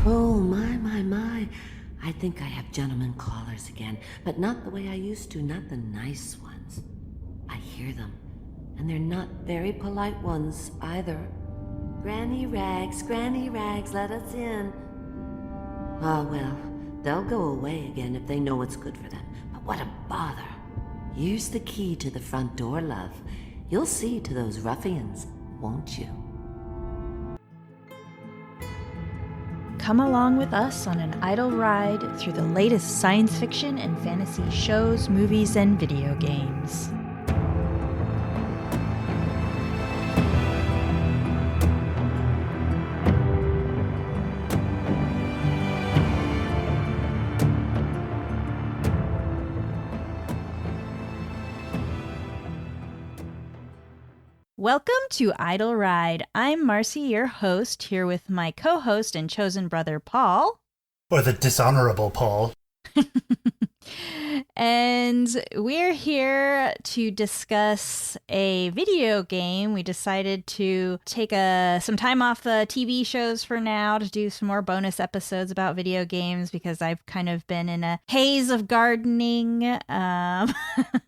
Oh, my. I think I have gentlemen callers again, but not the way I used to, not the nice ones. I hear them, and they're not very polite ones either. Granny Rags, let us in. Oh, well, they'll go away again if they know what's good for them, but what a bother. Use the key to the front door, love. You'll see to those ruffians, won't you? Come along with us on an idle ride through the latest science fiction and fantasy shows, movies, and video games. Welcome to Idle Ride. I'm Marcy, your host, here with my co-host and chosen brother, Paul. Or the dishonorable Paul. And we're here to discuss a video game. We decided to take some time off the TV shows for now to do some more bonus episodes about video games because I've kind of been in a haze of gardening.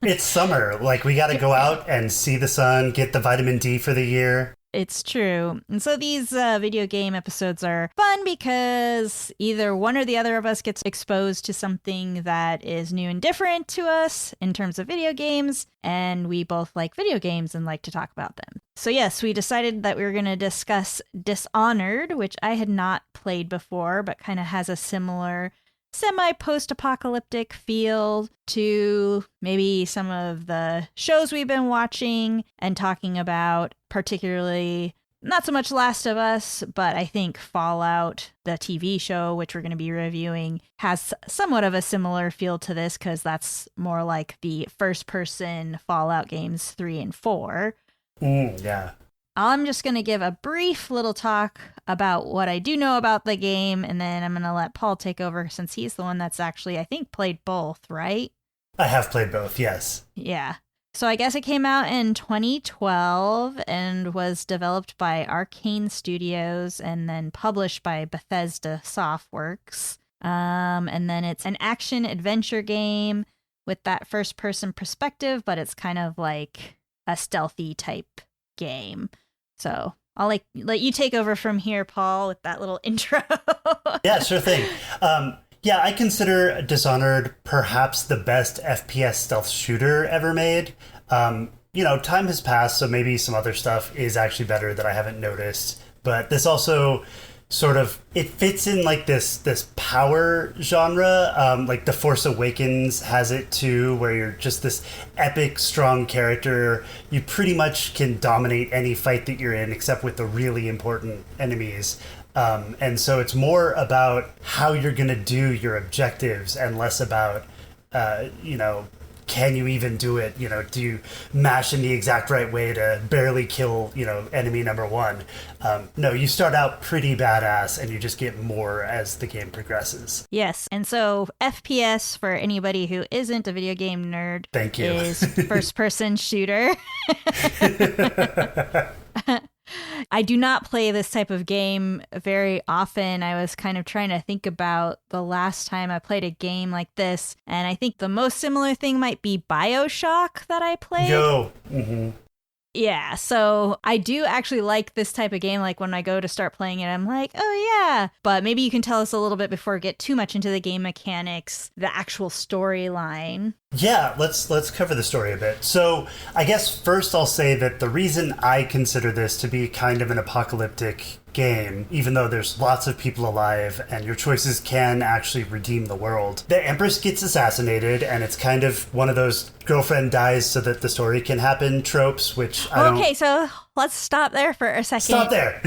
It's summer. Like, we got to go out and see the sun, get the vitamin D for the year. It's true. And so these video game episodes are fun because either one or the other of us gets exposed to something that is new and different to us in terms of video games, and we both like video games and like to talk about them. So yes, we decided that we were going to discuss Dishonored, which I had not played before, but kind of has a similar semi-post-apocalyptic feel to maybe some of the shows we've been watching and talking about, particularly not so much Last of Us, but I think Fallout, the TV show, which we're going to be reviewing, has somewhat of a similar feel to this because that's more like the first-person Fallout games 3 and 4. Yeah. I'm just going to give a brief little talk about what I do know about the game, and then I'm going to let Paul take over since he's the one that's actually, I think, played both, right? I have played both, yes. Yeah. So I guess it came out in 2012 and was developed by Arcane Studios and then published by Bethesda Softworks. And then it's an action-adventure game with that first-person perspective, but it's kind of like a stealthy type game. So I'll let you take over from here, Paul, with that little intro. Yeah, sure thing. Yeah, I consider Dishonored perhaps the best FPS stealth shooter ever made. Time has passed, so maybe some other stuff is actually better that I haven't noticed. But this also it fits in like this power genre, like The Force Awakens has it too, where you're just this epic, strong character. You pretty much can dominate any fight that you're in, except with the really important enemies. And so it's more about how you're going to do your objectives and less about, can you even do it? Do you mash in the exact right way to barely kill, enemy number one? No, you start out pretty badass and you just get more as the game progresses. Yes. And so FPS, for anybody who isn't a video game nerd, thank you, is first-person shooter. I do not play this type of game very often. I was kind of trying to think about the last time I played a game like this, and I think the most similar thing might be BioShock that I played. Mm-hmm. Yeah, so I do actually like this type of game. Like when I go to start playing it, I'm like, oh yeah. But maybe you can tell us a little bit before we get too much into the game mechanics, the actual storyline. Yeah, let's cover the story a bit. So I guess first I'll say that the reason I consider this to be kind of an apocalyptic game, even though there's lots of people alive and your choices can actually redeem the world. The Empress gets assassinated, and it's kind of one of those girlfriend dies so that the story can happen tropes, which I don't... Okay, so let's stop there for a second. Stop there!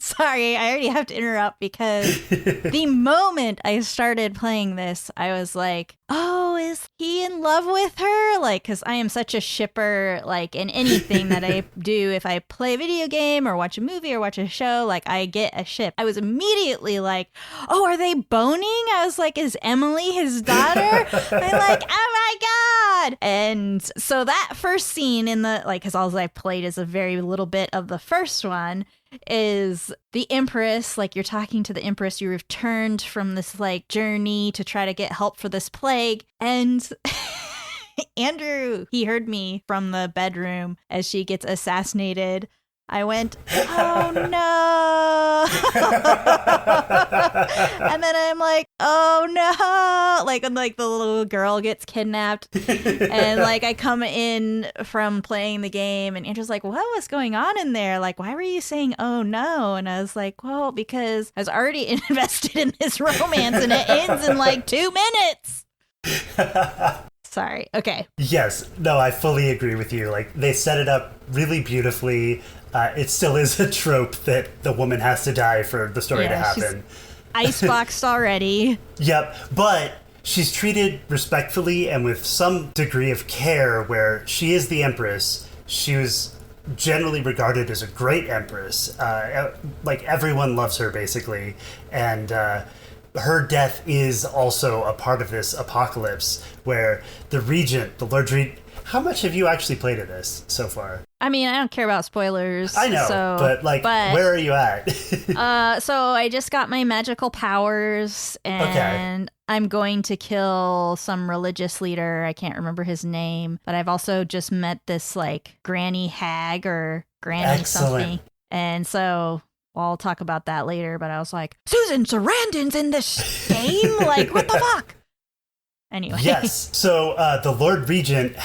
Sorry, I already have to interrupt because the moment I started playing this, I was like, oh, is he in love with her? Like, because I am such a shipper, like, in anything that I do. If I play a video game or watch a movie or watch a show, like, I get a ship. I was immediately like, oh, are they boning? I was like, is Emily his daughter? I'm like, oh my God. And so that first scene in the, like, because all I played is a very little bit of the first one. is the Empress. Like, you're talking to the Empress. You returned from this, like, journey to try to get help for this plague. And Andrew, he heard me from the bedroom as she gets assassinated. I went, oh no. And then I'm like, oh no. Like, when like the little girl gets kidnapped. And like I come in from playing the game and Andrew's like, what was going on in there? Like, why were you saying, oh no? And I was like, well, because I was already invested in this romance and it ends in like 2 minutes. Sorry. Okay. Yes. No, I fully agree with you. Like, they set it up really beautifully. It still is a trope that the woman has to die for the story to happen. Iceboxed already. Yep. But she's treated respectfully and with some degree of care, where she is the Empress. She was generally regarded as a great Empress. Like, everyone loves her, basically. And her death is also a part of this apocalypse where the Regent, the Lord Regent... How much have you actually played of this so far? I mean, I don't care about spoilers. I know, but where are you at? So I just got my magical powers, and I'm going to kill some religious leader. I can't remember his name, but I've also just met this, like, granny hag or granny something. And so I'll talk about that later, but I was like, Susan Sarandon's in this game? Like, what the fuck? Anyway. Yes. So the Lord Regent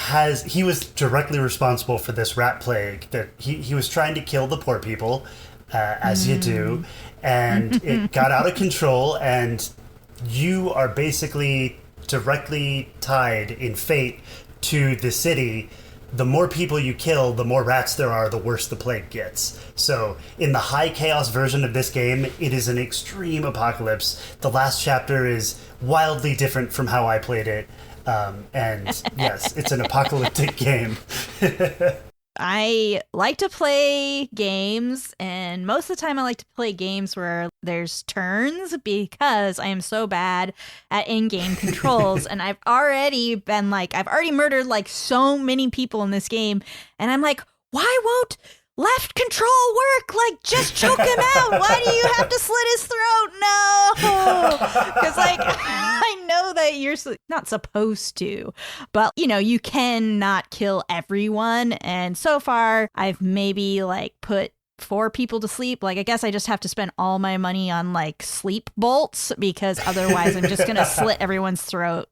he was directly responsible for this rat plague that he was trying to kill the poor people, as you do, and it got out of control, and you are basically directly tied in fate to the city. The more people you kill, the more rats there are, the worse the plague gets. So in the high chaos version of this game, it is an extreme apocalypse. The last chapter is wildly different from how I played it. And yes, it's an apocalyptic game. I like to play games, and most of the time I like to play games where there's turns, because I am so bad at in-game controls. And I've already murdered like so many people in this game, and I'm like, why won't left control work? Like, just choke him out. Why do you have to slit his throat? No. Because, like, I know that you're not supposed to, but, you know, you cannot kill everyone. And so far, I've maybe, like, put 4 people to sleep. Like, I guess I just have to spend all my money on, like, sleep bolts, because otherwise I'm just going to slit everyone's throat.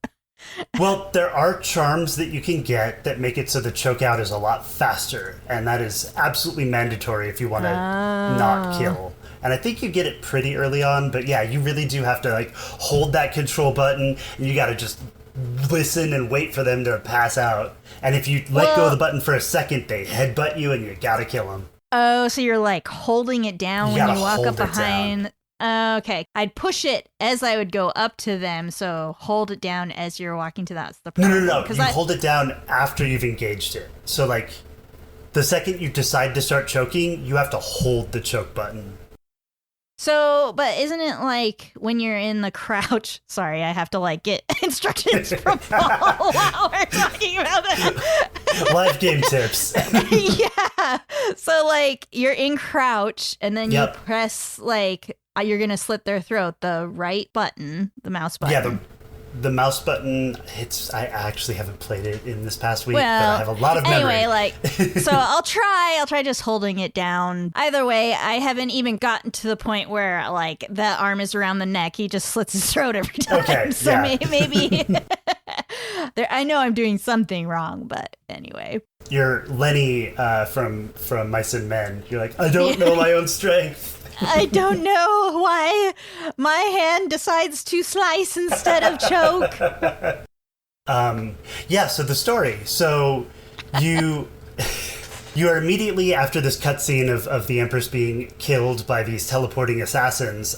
Well, there are charms that you can get that make it so the choke out is a lot faster, and that is absolutely mandatory if you want to not kill. And I think you get it pretty early on, but yeah, you really do have to, like, hold that control button, and you got to just listen and wait for them to pass out. And if you let go of the button for a second, they headbutt you, and you got to kill them. Oh, so you're, like, holding it down when you walk up behind... Okay, I'd push it as I would go up to them, so hold it down as you're walking to that. No. You hold it down after you've engaged it. So, like, the second you decide to start choking, you have to hold the choke button. So, but isn't it like when you're in the crouch? Sorry, I have to, like, get instructions from Paul while we're talking about that. Live game tips. Yeah. So, like, you're in crouch, and then you press, like... You're going to slit their throat, the right button, the mouse button. Yeah, the mouse button, I actually haven't played it in this past week, but I have a lot of memory. Anyway, like, so I'll try just holding it down. Either way, I haven't even gotten to the point where, like, the arm is around the neck. He just slits his throat every time. Okay, so maybe I know I'm doing something wrong, but anyway. You're Lenny from Mice and Men. You're like, I don't know my own strength. I don't know why my hand decides to slice instead of choke. Yeah, so the story. So you are immediately after this cutscene of the Empress being killed by these teleporting assassins,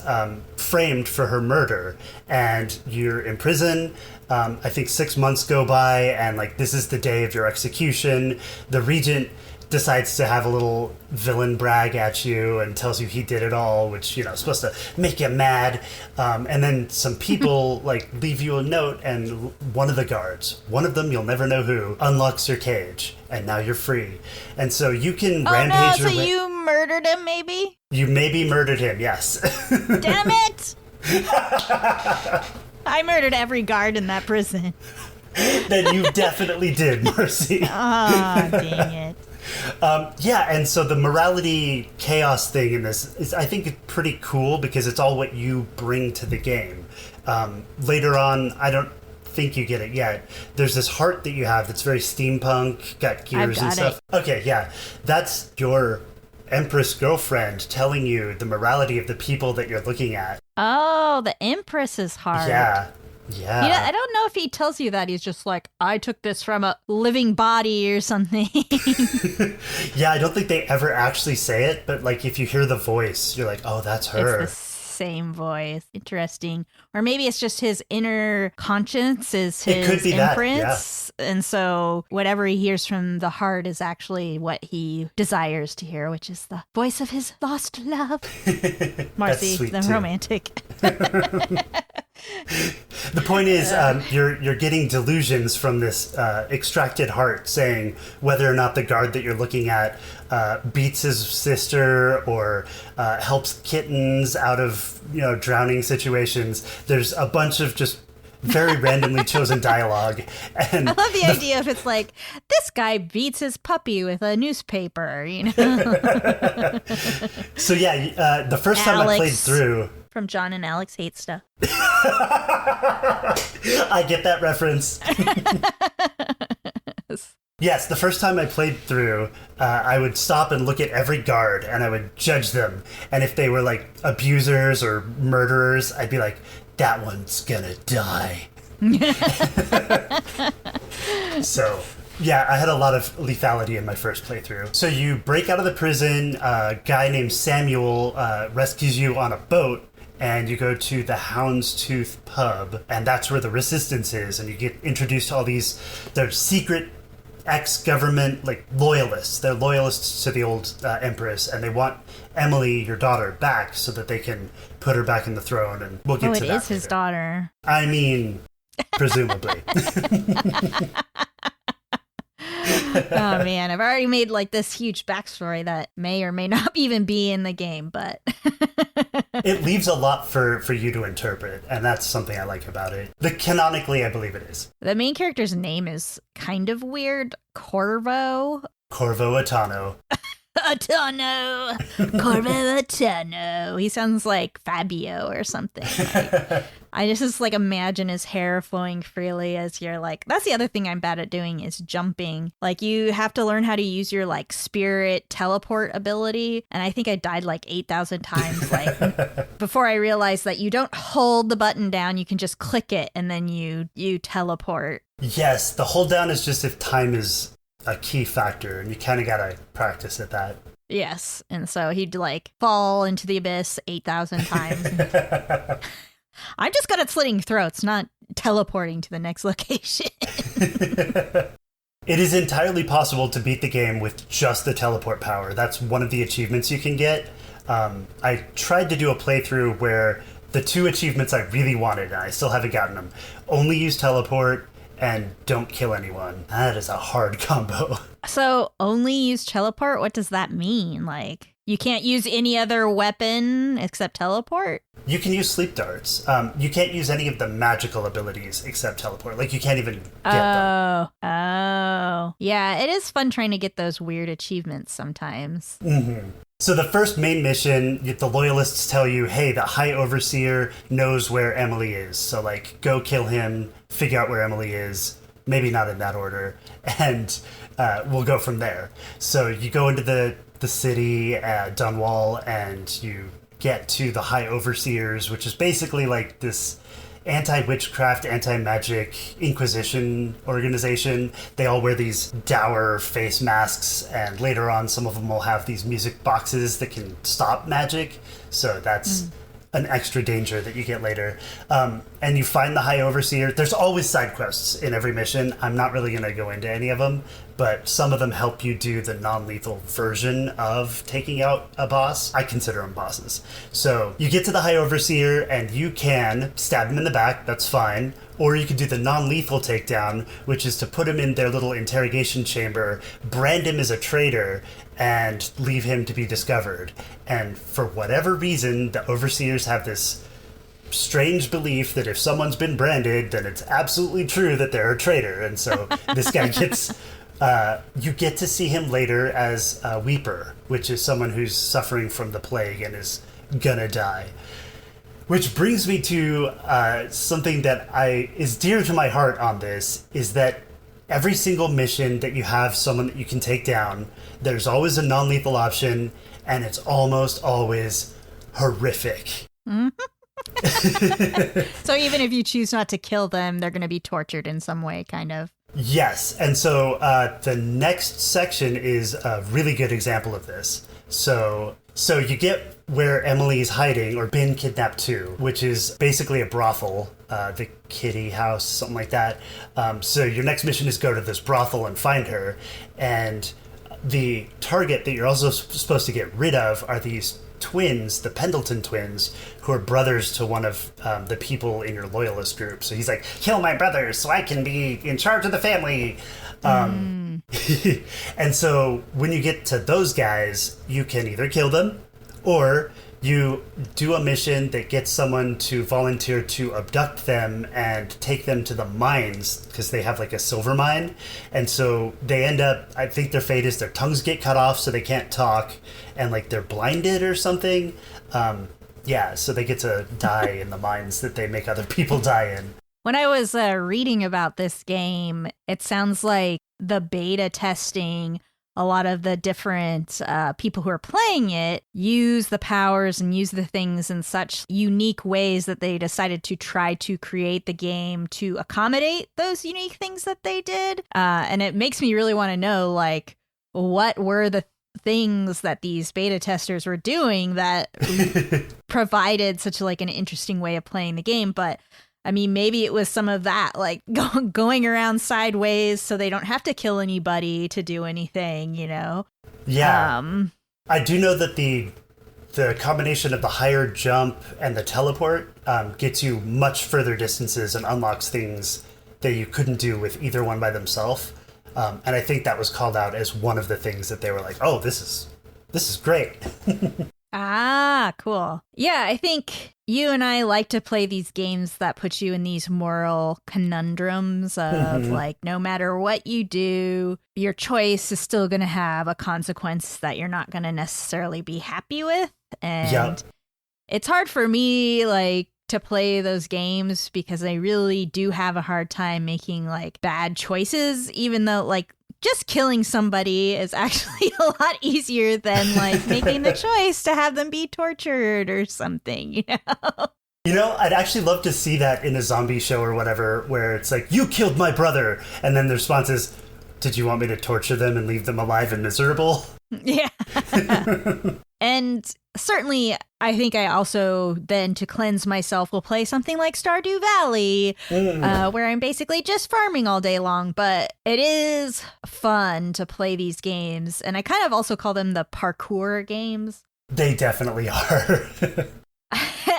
framed for her murder. And you're in prison. I think 6 months go by, and, like, this is the day of your execution. The Regent decides to have a little villain brag at you and tells you he did it all, which, you know, is supposed to make you mad. And then some people, like, leave you a note, and one of the guards, one of them, you'll never know who, unlocks your cage, and now you're free. And so you can rampage so you murdered him, maybe? You maybe murdered him, yes. Damn it! I murdered every guard in that prison. Then you definitely did, Marcy. Ah, dang it. Yeah, and so the morality chaos thing in this is, I think, pretty cool because it's all what you bring to the game. Later on, I don't think you get it yet. There's this heart that you have that's very steampunk, got gears and stuff. Okay, yeah. That's your Empress girlfriend telling you the morality of the people that you're looking at. Oh, the Empress's heart. Yeah. Yeah. I don't know if he tells you that. He's just like, I took this from a living body or something. Yeah, I don't think they ever actually say it, but like if you hear the voice, you're like, oh, that's her. It's the same voice. Interesting. Or maybe it's just his inner conscience is his imprints. Yeah. And so whatever he hears from the heart is actually what he desires to hear, which is the voice of his lost love. Marcy, the too. romantic. The point is, you're getting delusions from this extracted heart saying whether or not the guard that you're looking at beats his sister or helps kittens out of drowning situations. There's a bunch of just very randomly chosen dialogue. And I love the idea of it's like, this guy beats his puppy with a newspaper, So yeah, the first time I played through... From John and Alex Hate Stuff. I get that reference. Yes, the first time I played through, I would stop and look at every guard and I would judge them. And if they were like abusers or murderers, I'd be like, that one's gonna die. So, yeah, I had a lot of lethality in my first playthrough. So you break out of the prison, a guy named Samuel rescues you on a boat, and you go to the Houndstooth pub, and that's where the resistance is, and you get introduced to all these, they're secret ex-government, like, loyalists. They're loyalists to the old Empress, and they want Emily, your daughter, back so that they can put her back in the throne, and we'll get to that. Oh, it is his daughter. I mean, presumably. Oh man, I've already made like this huge backstory that may or may not even be in the game, but it leaves a lot for you to interpret, and that's something I like about it. Canonically, I believe it is. The main character's name is kind of weird. Corvo Atano. Atano. Corvo Atano. He sounds like Fabio or something. Like, I just like imagine his hair flowing freely as you're like, that's the other thing I'm bad at doing is jumping. Like you have to learn how to use your like spirit teleport ability. And I think I died like 8,000 times like before I realized that you don't hold the button down. You can just click it and then you teleport. Yes, the hold down is just if time is a key factor, and you kind of gotta practice at that. Yes, and so he'd like fall into the abyss 8,000 times. I'm just good at slitting throats, not teleporting to the next location. It is entirely possible to beat the game with just the teleport power. That's one of the achievements you can get. I tried to do a playthrough where the two achievements I really wanted, and I still haven't gotten them, only use teleport and don't kill anyone. That is a hard combo. So only use teleport? What does that mean? Like, you can't use any other weapon except teleport? You can use sleep darts. You can't use any of the magical abilities except teleport. Like, you can't even get them. Oh. Yeah, it is fun trying to get those weird achievements sometimes. Mm-hmm. So the first main mission, the loyalists tell you, hey, the High Overseer knows where Emily is. So, like, go kill him, figure out where Emily is. Maybe not in that order. And we'll go from there. So you go into the city at Dunwall, and you get to the High Overseers, which is basically like this anti-witchcraft, anti-magic Inquisition organization. They all wear these dour face masks, and later on some of them will have these music boxes that can stop magic. So that's an extra danger that you get later. And you find the High Overseer. There's always side quests in every mission. I'm not really going to go into any of them, but some of them help you do the non-lethal version of taking out a boss. I consider them bosses. So you get to the High Overseer and you can stab him in the back, that's fine. Or you can do the non-lethal takedown, which is to put him in their little interrogation chamber, brand him as a traitor, and leave him to be discovered. And for whatever reason, the overseers have this strange belief that if someone's been branded, then it's absolutely true that they're a traitor. And so this guy gets... you get to see him later as a Weeper, which is someone who's suffering from the plague and is gonna die. Which brings me to something that is dear to my heart on this, is that every single mission that you have someone that you can take down, there's always a non-lethal option, and it's almost always horrific. Mm-hmm. So even if you choose not to kill them, they're going to be tortured in some way, kind of. Yes, and so the next section is a really good example of this. So you get where Emily's hiding, or been kidnapped to, which is basically a brothel, the Kitty House, something like that. So your next mission is go to this brothel and find her, and the target that you're also supposed to get rid of are these twins, the Pendleton twins, who are brothers to one of the people in your loyalist group. So he's like, kill my brothers so I can be in charge of the family. And so when you get to those guys, you can either kill them, or you do a mission that gets someone to volunteer to abduct them and take them to the mines, because they have like a silver mine. And so they end up, I think their fate is their tongues get cut off so they can't talk, and like they're blinded or something. So they get to die in the mines that they make other people die in. When I was reading about this game, it sounds like the beta testing, a lot of the different people who are playing it use the powers and use the things in such unique ways that they decided to try to create the game to accommodate those unique things that they did. And it makes me really want to know, like, what were the things that these beta testers were doing that provided such like an interesting way of playing the game. But I mean, maybe it was some of that, like going around sideways so they don't have to kill anybody to do anything, you know? Yeah. I do know that the combination of the higher jump and the teleport gets you much further distances and unlocks things that you couldn't do with either one by themselves. And I think that was called out as one of the things that they were like, oh, this is great. Ah, cool. Yeah, I think you and I like to play these games that put you in these moral conundrums of like, no matter what you do, your choice is still going to have a consequence that you're not going to necessarily be happy with. And it's hard for me, like, to play those games because I really do have a hard time making like bad choices, even though like just killing somebody is actually a lot easier than like making the choice to have them be tortured or something, you know? You know, I'd actually love to see that in a zombie show or whatever, where it's like, you killed my brother. And then the response is, did you want me to torture them and leave them alive and miserable? Yeah. And certainly, I think I also then, to cleanse myself, will play something like Stardew Valley, where I'm basically just farming all day long. But it is fun to play these games. And I kind of also call them the parkour games. They definitely are.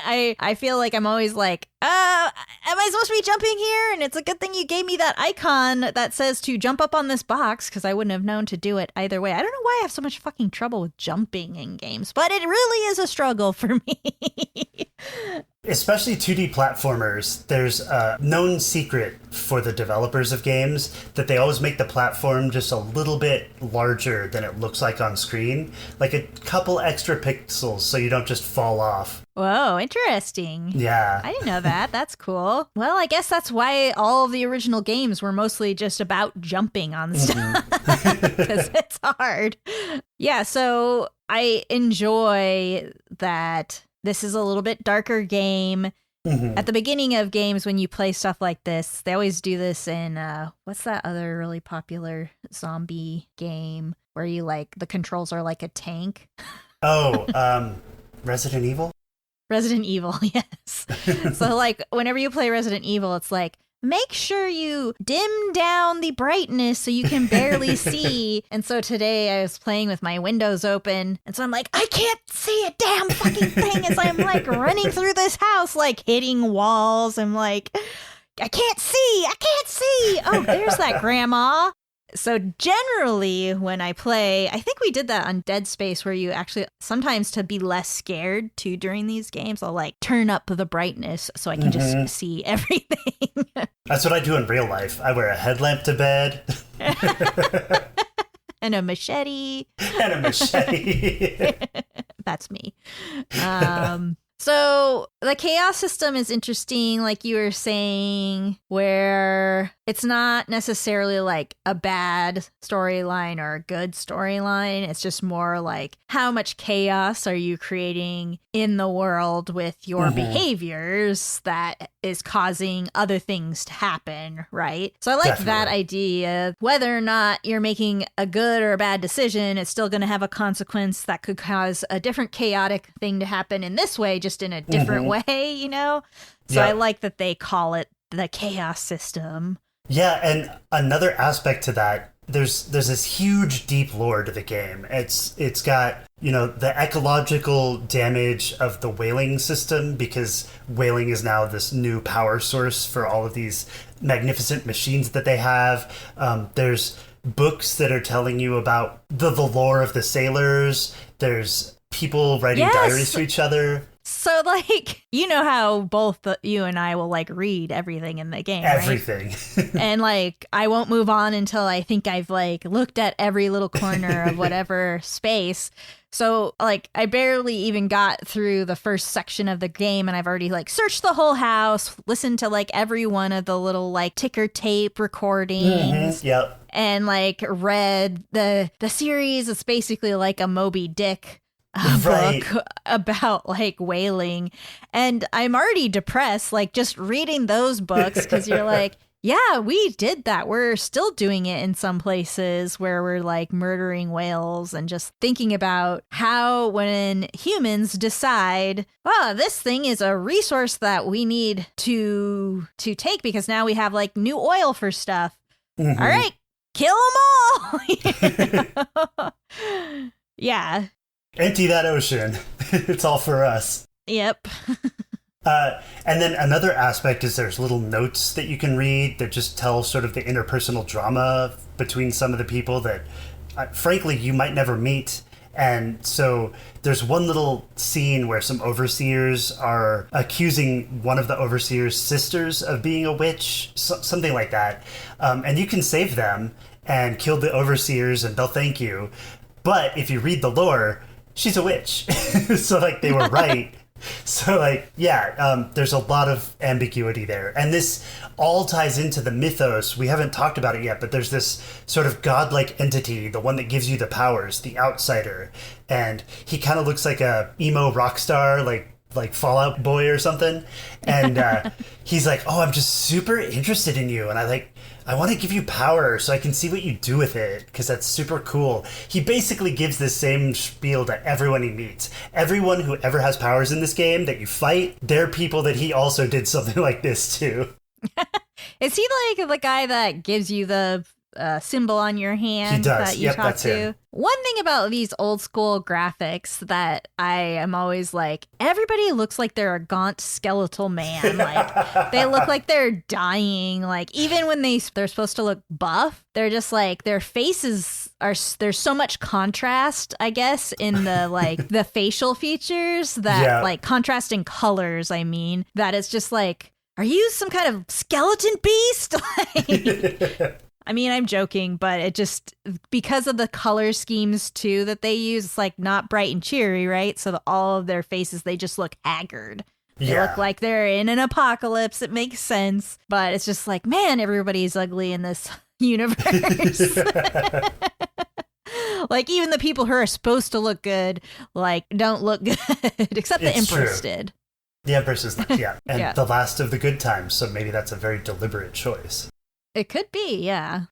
I feel like I'm always like, am I supposed to be jumping here? And it's a good thing you gave me that icon that says to jump up on this box, because I wouldn't have known to do it either way. I don't know why I have so much fucking trouble with jumping in games, but it really is a struggle for me. Especially 2D platformers, there's a known secret for the developers of games that they always make the platform just a little bit larger than it looks like on screen. Like a couple extra pixels so you don't just fall off. Whoa, interesting. Yeah. I didn't know that. That's cool. Well, I guess that's why all of the original games were mostly just about jumping on stuff. Because it's hard. Yeah, so I enjoy that this is a little bit darker game. At the beginning of games, when you play stuff like this, they always do this in, what's that other really popular zombie game where you like, the controls are like a tank? Resident Evil? Resident Evil, yes. So like whenever you play Resident Evil, it's like, make sure you dim down the brightness so you can barely see. And so today I was playing with my windows open. And so I'm like, I can't see a damn fucking thing as I'm like running through this house, like hitting walls. I'm like, I can't see. Oh, there's that grandma. So generally when I play, I think we did that on Dead Space where you actually sometimes to be less scared too during these games, I'll like turn up the brightness so I can just see everything. That's what I do in real life. I wear a headlamp to bed. And a machete. And a machete. That's me. So the chaos system is interesting, like you were saying, where it's not necessarily like a bad storyline or a good storyline. It's just more like how much chaos are you creating in the world with your behaviors that is causing other things to happen, right? So I like that idea. Whether or not you're making a good or a bad decision, it's still going to have a consequence that could cause a different chaotic thing to happen in this way, just in a different way, you know? So I like that they call it the chaos system. Yeah, and another aspect to that, there's this huge deep lore to the game. It's got, you know, the ecological damage of the whaling system, because whaling is now this new power source for all of these magnificent machines that they have. There's books that are telling you about the lore of the sailors. There's people writing diaries to each other. So, like, you know how both you and I will, like, read everything in the game, Everything. Right? And, like, I won't move on until I think I've, like, looked at every little corner of whatever space. So, like, I barely even got through the first section of the game, and I've already, like, searched the whole house, listened to, like, every one of the little, like, ticker tape recordings. Yep. And, like, read the series. It's basically like a Moby Dick book about like whaling, and I'm already depressed like just reading those books, because you're like, yeah, we did that, we're still doing it in some places where we're like murdering whales, and just thinking about how when humans decide, oh, this thing is a resource that we need to take because now we have like new oil for stuff. All right, kill them all. Yeah. Empty that ocean. It's all for us. Yep. And then another aspect is there's little notes that you can read that just tell sort of the interpersonal drama between some of the people that, frankly, you might never meet. And so there's one little scene where some overseers are accusing one of the overseers' sisters of being a witch, something like that. And you can save them and kill the overseers and they'll thank you. But if you read the lore, she's a witch. So, like, they were right. So, like, yeah, there's a lot of ambiguity there. And this all ties into the mythos. We haven't talked about it yet, but there's this sort of godlike entity, the one that gives you the powers, the outsider. And he kind of looks like a emo rock star, like Fallout Boy or something. And he's like, oh, I'm just super interested in you. And I want to give you power so I can see what you do with it, because that's super cool. He basically gives the same spiel to everyone he meets. Everyone who ever has powers in this game that you fight, they're people that he also did something like this to. Is he like the guy that gives you the symbol on your hand that you talk to? Him. One thing about these old school graphics that I am always like, everybody looks like they're a gaunt skeletal man. Like, they look like they're dying. Like, even when they're supposed to look buff, they're just like, their faces there's so much contrast, I guess, in the like the facial features that like contrasting colors, I mean, that it's just like, are you some kind of skeleton beast? Like, I mean, I'm joking, but it just, because of the color schemes, too, that they use, it's like not bright and cheery, right? So all of their faces, they just look haggard. They look like they're in an apocalypse. It makes sense. But it's just like, man, everybody's ugly in this universe. Like, even the people who are supposed to look good, like, don't look good, except the Empress did. The Empress is, and the last of the good times, so maybe that's a very deliberate choice. It could be, yeah.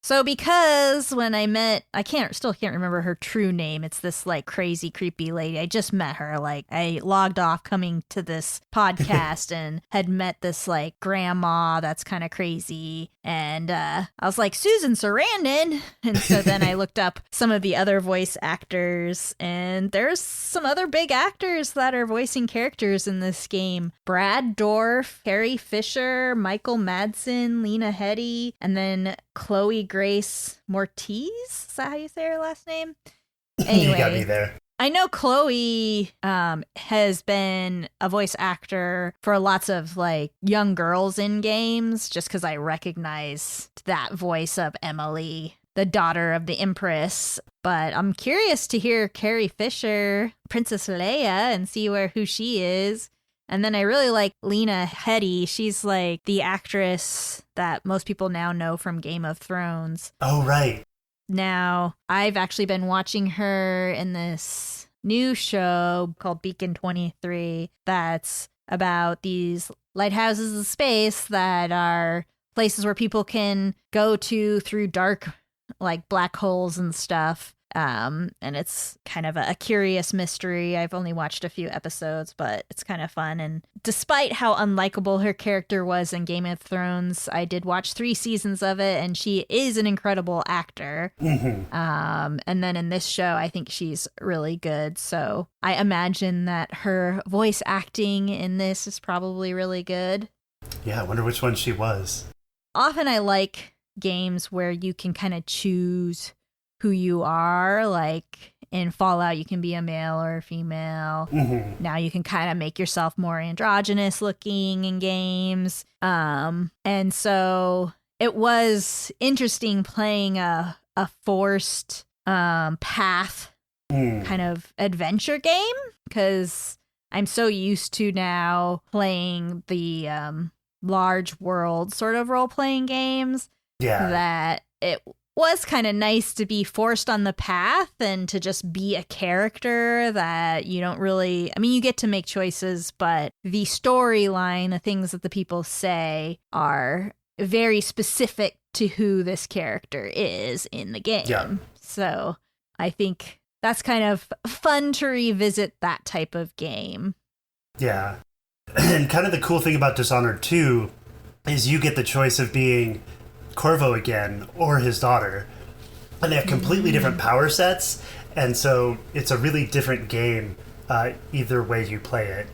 So because when I met, still can't remember her true name. It's this like crazy, creepy lady. I just met her. Like, I logged off coming to this podcast and had met this like grandma that's kind of crazy. And I was like, Susan Sarandon. And so then I looked up some of the other voice actors, and there's some other big actors that are voicing characters in this game. Brad Dourif, Carrie Fisher, Michael Madsen, Lena Headey, and then Chloe Grace Moretz. Is that how you say her last name? Anyway, You got me there. I know Chloe has been a voice actor for lots of like young girls in games, just because I recognized that voice of Emily, the daughter of the Empress. But I'm curious to hear Carrie Fisher, Princess Leia, and see who she is. And then I really like Lena Headey. She's like the actress that most people now know from Game of Thrones. Oh, right. Now, I've actually been watching her in this new show called Beacon 23 that's about these lighthouses of space that are places where people can go to through dark, like black holes and stuff. And it's kind of a curious mystery. I've only watched a few episodes, but it's kind of fun. And despite how unlikable her character was in Game of Thrones, I did watch 3 seasons of it, and she is an incredible actor. Mm-hmm. And then in this show, I think she's really good. So I imagine that her voice acting in this is probably really good. Yeah, I wonder which one she was. Often I like games where you can kind of choose who you are. Like in Fallout, you can be a male or a female. Mm-hmm. Now you can kind of make yourself more androgynous looking in games. And so it was interesting playing a forced path kind of adventure game, because I'm so used to now playing the large world sort of role-playing games that it was kind of nice to be forced on the path and to just be a character that you don't really, I mean, you get to make choices, but the storyline, the things that the people say are very specific to who this character is in the game. Yeah. So I think that's kind of fun to revisit that type of game. Yeah. And kind of the cool thing about Dishonored 2 is you get the choice of being Corvo again or his daughter, and they have completely different power sets, and so it's a really different game either way you play it.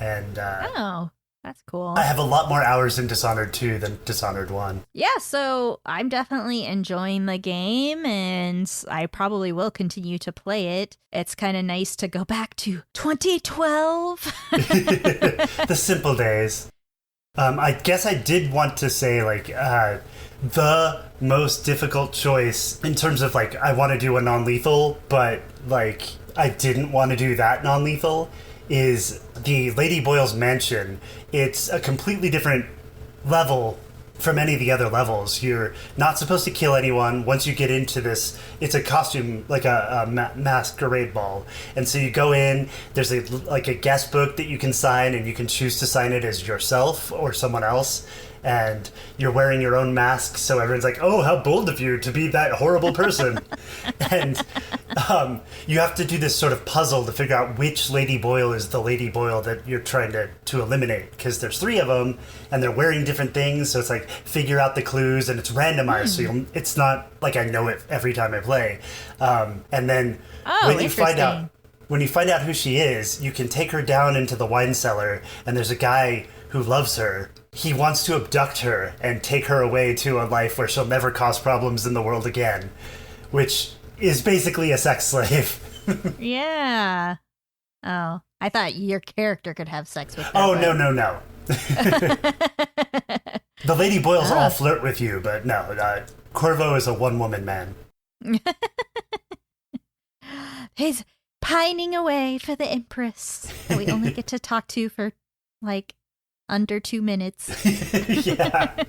And Oh, that's cool. I have a lot more hours in Dishonored 2 than Dishonored 1. Yeah, so I'm definitely enjoying the game, and I probably will continue to play it. It's kind of nice to go back to 2012. The simple days. I guess I did want to say, like, the most difficult choice in terms of, like, I want to do a non-lethal, but, like, I didn't want to do that non-lethal, is the Lady Boyle's Mansion. It's a completely different level from any of the other levels. You're not supposed to kill anyone. Once you get into this, it's a costume, like a masquerade ball. And so you go in, there's a guest book that you can sign, and you can choose to sign it as yourself or someone else. And you're wearing your own mask, so everyone's like, oh, how bold of you to be that horrible person. And you have to do this sort of puzzle to figure out which Lady Boyle is the Lady Boyle that you're trying to eliminate, because there's 3 of them, and they're wearing different things, so it's like, figure out the clues, and it's randomized, so it's not like I know it every time I play. And then when you find out who she is, you can take her down into the wine cellar, and there's a guy who loves her. He wants to abduct her and take her away to a life where she'll never cause problems in the world again, which is basically a sex slave. Yeah. Oh, I thought your character could have sex with her. Oh, but... no. The Lady Boyles all flirt with you, but no, Corvo is a one-woman man. He's pining away for the Empress that we only get to talk to for, like, under 2 minutes. Yeah.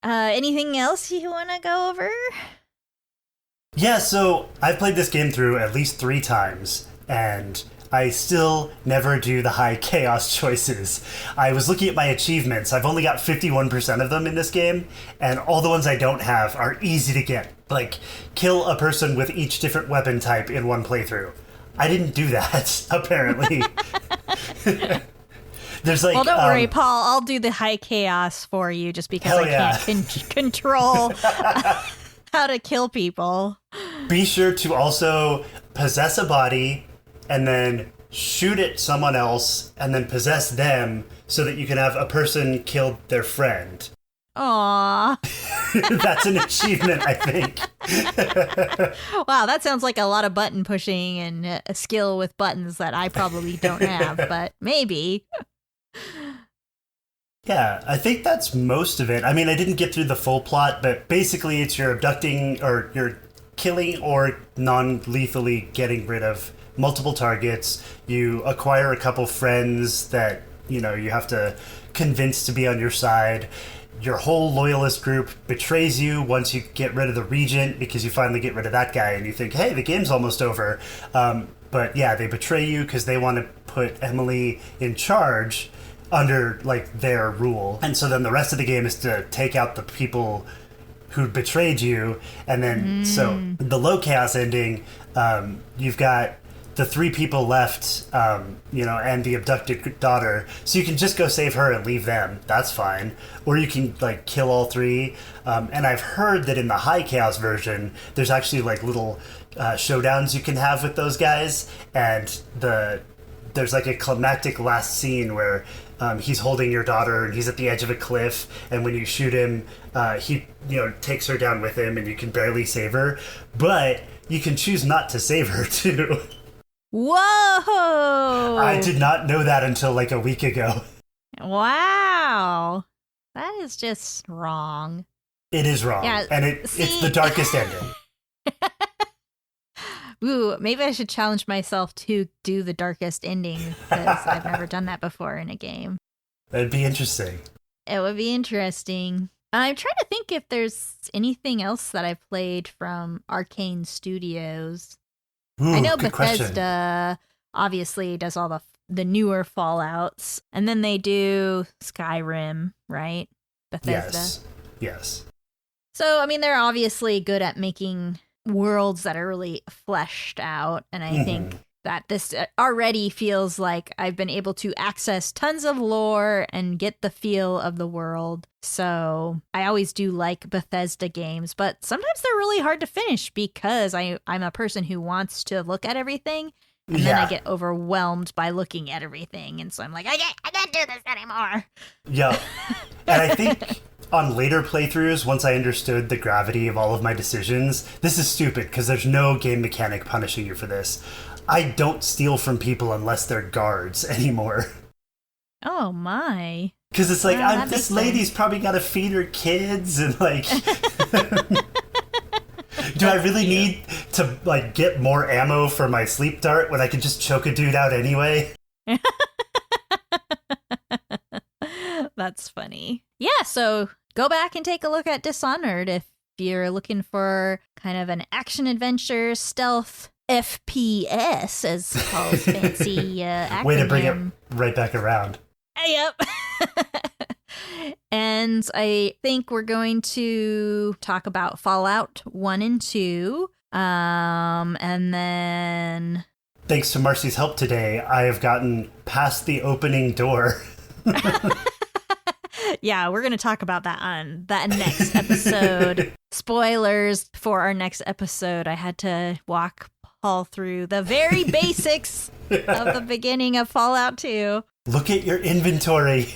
Anything else you want to go over? Yeah, so I've played this game through at least 3 times, and I still never do the high chaos choices. I was looking at my achievements. I've only got 51% of them in this game, and all the ones I don't have are easy to get. Like, kill a person with each different weapon type in one playthrough. I didn't do that, apparently. There's like, well, don't worry, Paul. I'll do the high chaos for you just because I can't control how to kill people. Be sure to also possess a body and then shoot at someone else and then possess them so that you can have a person killed their friend. Aww. That's an achievement, I think. Wow, that sounds like a lot of button pushing and a skill with buttons that I probably don't have, but maybe. Yeah, I think that's most of it. I mean, I didn't get through the full plot, but basically it's you're abducting or you're killing or non-lethally getting rid of multiple targets. You acquire a couple friends that, you know, you have to convince to be on your side. Your whole loyalist group betrays you once you get rid of the regent because you finally get rid of that guy and you think, hey, the game's almost over. But yeah, they betray you because they want to put Emily in charge under like their rule. And so then the rest of the game is to take out the people who betrayed you. And then so the low chaos ending, you've got the 3 people left, you know, and the abducted daughter. So you can just go save her and leave them. That's fine. Or you can like kill all 3. And I've heard that in the high chaos version, there's actually like little showdowns you can have with those guys. And there's like a climactic last scene where he's holding your daughter and he's at the edge of a cliff. And when you shoot him, he, you know, takes her down with him and you can barely save her. But you can choose not to save her too. Whoa! I did not know that until like a week ago. Wow. That is just wrong. It is wrong. Yeah, and it's the darkest ending. Ooh, maybe I should challenge myself to do the darkest ending because I've never done that before in a game. That'd be interesting. It would be interesting. I'm trying to think if there's anything else that I've played from Arcane Studios. Ooh, I know good Bethesda obviously does all the newer Fallouts, and then they do Skyrim, right? Bethesda. Yes. So, I mean, they're obviously good at making worlds that are really fleshed out, and I think that this already feels like I've been able to access tons of lore and get the feel of the world. So I always do like Bethesda games, but sometimes they're really hard to finish because I'm a person who wants to look at everything, and then I get overwhelmed by looking at everything, and so I'm like, I can't do this anymore. Yeah, and I think on later playthroughs, once I understood the gravity of all of my decisions, this is stupid because there's no game mechanic punishing you for this. I don't steal from people unless they're guards anymore. Oh my. Because it's like, this lady's probably got to feed her kids and like... Do I really need to like get more ammo for my sleep dart when I can just choke a dude out anyway? That's funny. Yeah, so go back and take a look at Dishonored if you're looking for kind of an action-adventure stealth FPS, as Paul's fancy acronym. Way to bring it right back around. Yep. And I think we're going to talk about Fallout 1 and 2. And then... Thanks to Marcy's help today, I have gotten past the opening door. Yeah, we're going to talk about that on that next episode. Spoilers for our next episode. I had to walk Paul through the very basics of the beginning of Fallout 2. Look at your inventory.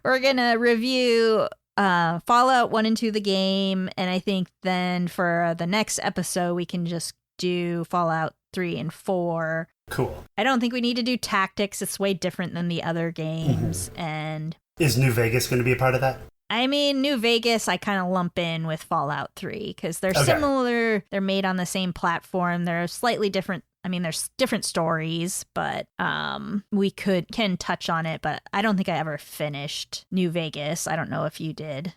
We're going to review Fallout 1 and 2, the game, and I think then for the next episode, we can just do Fallout 3 and 4. Cool. I don't think we need to do tactics. It's way different than the other games. And is New Vegas going to be a part of that? I mean, New Vegas, I kind of lump in with Fallout 3 because they're similar. They're made on the same platform. They're slightly different. I mean, there's different stories, but we can touch on it. But I don't think I ever finished New Vegas. I don't know if you did.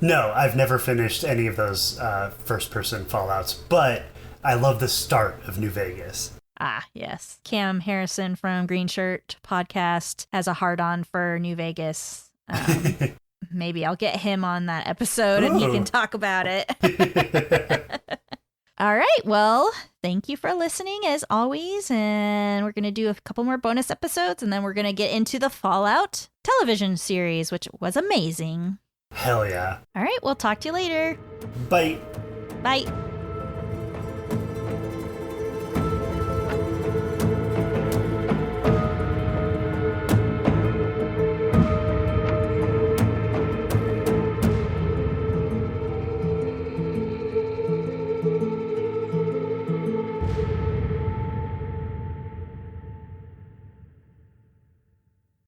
No, I've never finished any of those first-person Fallouts, but I love the start of New Vegas. Ah, yes. Cam Harrison from Green Shirt Podcast has a hard-on for New Vegas. Maybe I'll get him on that episode and he can talk about it. All right. Well, thank you for listening as always. And we're going to do a couple more bonus episodes and then we're going to get into the Fallout television series, which was amazing. Hell yeah. All right. We'll talk to you later. Bye. Bye.